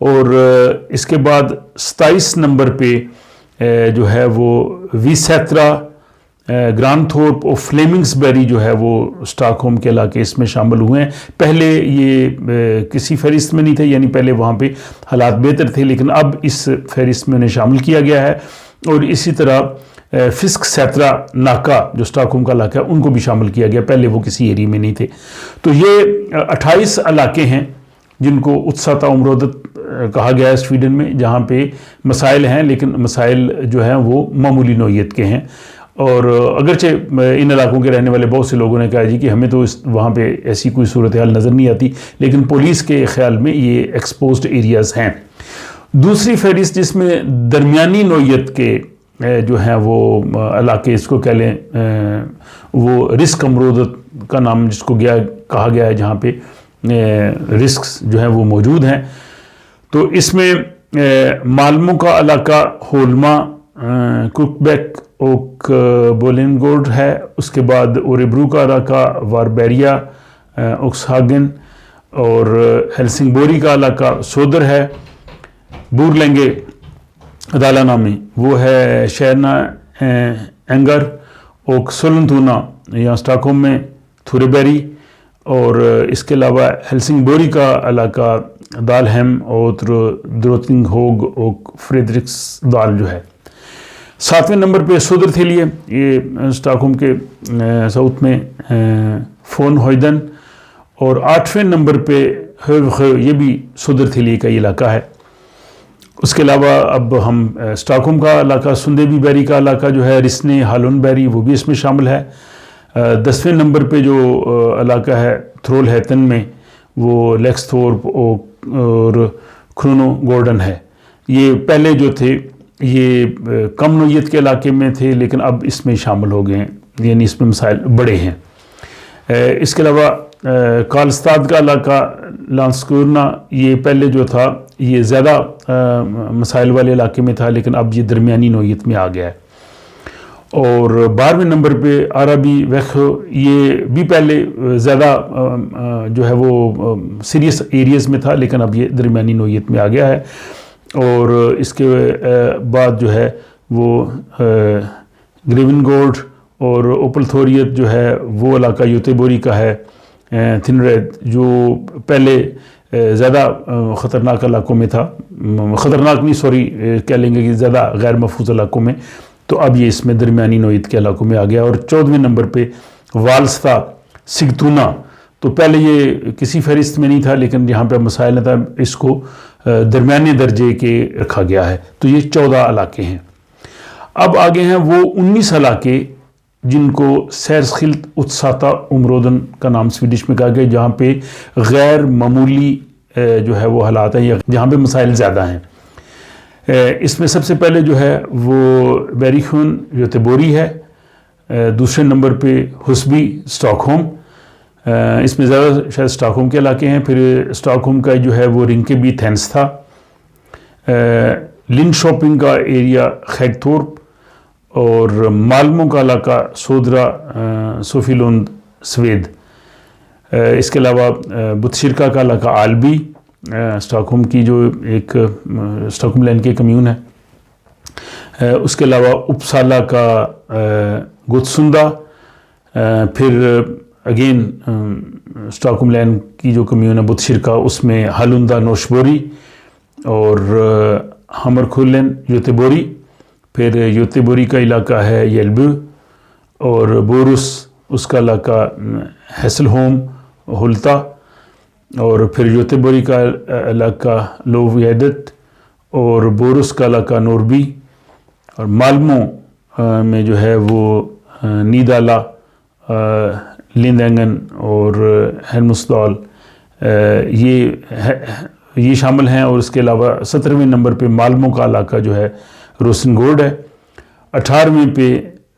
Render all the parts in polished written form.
اور اس کے بعد 27 نمبر پہ جو ہے وہ ویسیترا، گرانڈ تھورپ اور فلیمنگس بیری جو ہے وہ اسٹاک ہوم کے علاقے اس میں شامل ہوئے ہیں۔ پہلے یہ کسی فہرست میں نہیں تھے، یعنی پہلے وہاں پہ حالات بہتر تھے، لیکن اب اس فہرست میں انہیں شامل کیا گیا ہے۔ اور اسی طرح فسک سیترا ناکا جو اسٹاک ہوم کا علاقہ ہے ان کو بھی شامل کیا گیا، پہلے وہ کسی ایریا میں نہیں تھے۔ تو یہ 28 علاقے ہیں جن کو اتساتا امرودت کہا گیا ہے سویڈن میں، جہاں پہ مسائل ہیں، لیکن مسائل جو ہیں وہ معمولی نوعیت کے ہیں۔ اور اگرچہ ان علاقوں کے رہنے والے بہت سے لوگوں نے کہا جی کہ ہمیں تو وہاں پہ ایسی کوئی صورتحال نظر نہیں آتی، لیکن پولیس کے خیال میں یہ ایکسپوزڈ ایریاز ہیں۔ دوسری فہرست جس میں درمیانی نوعیت کے جو ہیں وہ علاقے، اس کو کہہ لیں وہ رسک امرودت کا نام جس کو کہا گیا ہے، جہاں پہ رسکس جو ہیں وہ موجود ہیں۔ تو اس میں مالمو کا علاقہ، ہولما، کوکبیک، اوک بولنگورڈ ہے، اس کے بعد اوریبرو کا علاقہ، واربیریا، اوکسہاگن اور ہیلسنگبوری کا علاقہ، سودر ہے، بورلینگے ادالہ نامی وہ ہے، شیرنا اینگر، اوک سولنتونا یہاں اسٹاک ہوم میں، تھوریبیری، اور اس کے علاوہ ہیلسنگبوری کا علاقہ دالہیم اور دروتنگ ہوگ اوک فریدرکس دال جو ہے۔ 7ویں نمبر پہ سودر تھیلی ہے، یہ اسٹاک ہوم کے ساؤتھ میں فون ہوئیدن، اور 8ویں نمبر پہ یہ بھی سودر تھیلی کا علاقہ ہے۔ اس کے علاوہ اب ہم اسٹاک ہوم کا علاقہ، سندیبی بیری کا علاقہ جو ہے، رسنے ہالون بیری، وہ بھی اس میں شامل ہے۔ 10ویں نمبر پہ جو علاقہ ہے تھرول ہیتن میں، وہ لیکس تھورپ اور کرونو گورڈن ہے۔ یہ پہلے جو تھے یہ کم نوعیت کے علاقے میں تھے، لیکن اب اس میں شامل ہو گئے ہیں، یعنی اس میں مسائل بڑے ہیں۔ اس کے علاوہ کالستاد کا علاقہ، لانسکورنا، یہ پہلے جو تھا یہ زیادہ مسائل والے علاقے میں تھا، لیکن اب یہ درمیانی نوعیت میں آ گیا ہے۔ اور 12ویں نمبر پہ عربی ویخو، یہ بھی پہلے زیادہ جو ہے وہ سیریس ایریاز میں تھا، لیکن اب یہ درمیانی نوعیت میں آ گیا ہے۔ اور اس کے بعد جو ہے وہ گریون گولڈ اور اوپل تھوریت جو ہے وہ علاقہ یوتیبوری کا ہے، تھنرید، جو پہلے زیادہ خطرناک علاقوں میں تھا، خطرناک نہیں کہہ لیں گے کہ زیادہ غیر محفوظ علاقوں میں، تو اب یہ اس میں درمیانی نوعیت کے علاقوں میں آ گیا۔ اور 14ویں نمبر پہ والستا سگتونا، تو پہلے یہ کسی فہرست میں نہیں تھا، لیکن یہاں پہ مسائل تھا، اس کو درمیانے درجے کے رکھا گیا ہے۔ تو یہ 14 علاقے ہیں۔ اب آگے ہیں وہ 19 علاقے جن کو سیرسخلت اتساتا امرودن کا نام سویڈش میں کہا گیا، جہاں پہ غیر معمولی جو ہے وہ حالات ہیں، یا جہاں پہ مسائل زیادہ ہیں۔ اس میں سب سے پہلے جو ہے وہ بیریخون یوتیبوری ہے، دوسرے نمبر پہ حسبی اسٹاک ہوم، اس میں زیادہ شاید اسٹاک ہوم کے علاقے ہیں۔ پھر اسٹاک ہوم کا جو ہے وہ رنکیبی تھینس تھا، لن شاپنگ کا ایریا خیگتھورپ، اور مالمو کا علاقہ سودرا سوفیلوند سوید۔ اس کے علاوہ بتشرکا کا علاقہ آلبی، اسٹاک ہوم کی جو ایک اسٹاک ہوم لینڈ کی کمیون ہے۔ اس کے علاوہ اپسالا کا گوتسندا، پھر اگین اسٹاک ہوم لینڈ کی جو کمیون ہے بتشرکا، اس میں ہالوندا نوشبوری اور ہمر کھولن یوتیبوری۔ پھر یوتیبوری کا علاقہ ہے یلبو، اور بورس اس کا علاقہ ہیسل ہوم ہلتا، اور پھر یوتیبوری کا علاقہ لوویڈت، اور بورس کا علاقہ نوربی، اور مالمو میں جو ہے وہ نیدالا، لیندینگن اور ہیلمسدال یہ شامل ہیں۔ اور اس کے علاوہ 17ویں نمبر پہ مالمو کا علاقہ جو ہے روسن گورڈ ہے، 18ویں پہ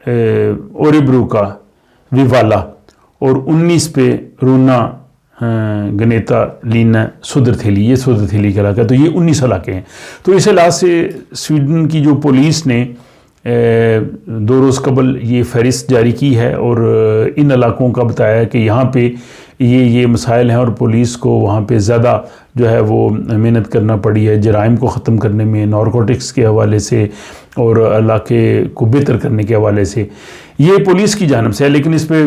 اوریبرو کا ویوالا، اور 19 پہ رونا گنیتا لینا سودر تھیلی، یہ سودر تھیلی کا علاقہ ہے۔ تو یہ 19 علاقے ہیں۔ تو اس لحاظ سے سویڈن کی جو پولیس نے 2 روز قبل یہ فہرست جاری کی ہے، اور ان علاقوں کا بتایا ہے کہ یہاں پہ یہ مسائل ہیں اور پولیس کو وہاں پہ زیادہ جو ہے وہ محنت کرنا پڑی ہے جرائم کو ختم کرنے میں، نارکوٹکس کے حوالے سے اور علاقے کو بہتر کرنے کے حوالے سے، یہ پولیس کی جانب سے ہے۔ لیکن اس پہ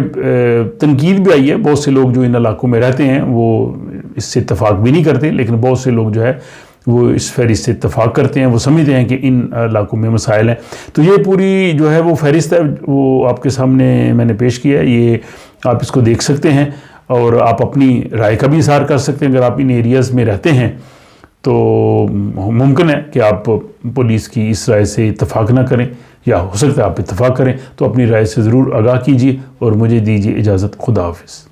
تنقید بھی آئی ہے، بہت سے لوگ جو ان علاقوں میں رہتے ہیں وہ اس سے اتفاق بھی نہیں کرتے، لیکن بہت سے لوگ جو ہے وہ اس فہرست سے اتفاق کرتے ہیں، وہ سمجھتے ہیں کہ ان علاقوں میں مسائل ہیں۔ تو یہ پوری جو ہے وہ فہرست ہے، وہ آپ کے سامنے میں نے پیش کیا ہے، یہ آپ اس کو دیکھ سکتے ہیں اور آپ اپنی رائے کا بھی اظہار کر سکتے ہیں۔ اگر آپ ان ایریاز میں رہتے ہیں تو ممکن ہے کہ آپ پولیس کی اس رائے سے اتفاق نہ کریں، یا ہو سکتا ہے آپ اتفاق کریں، تو اپنی رائے سے ضرور آگاہ کیجیے اور مجھے دیجیے اجازت۔ خدا حافظ۔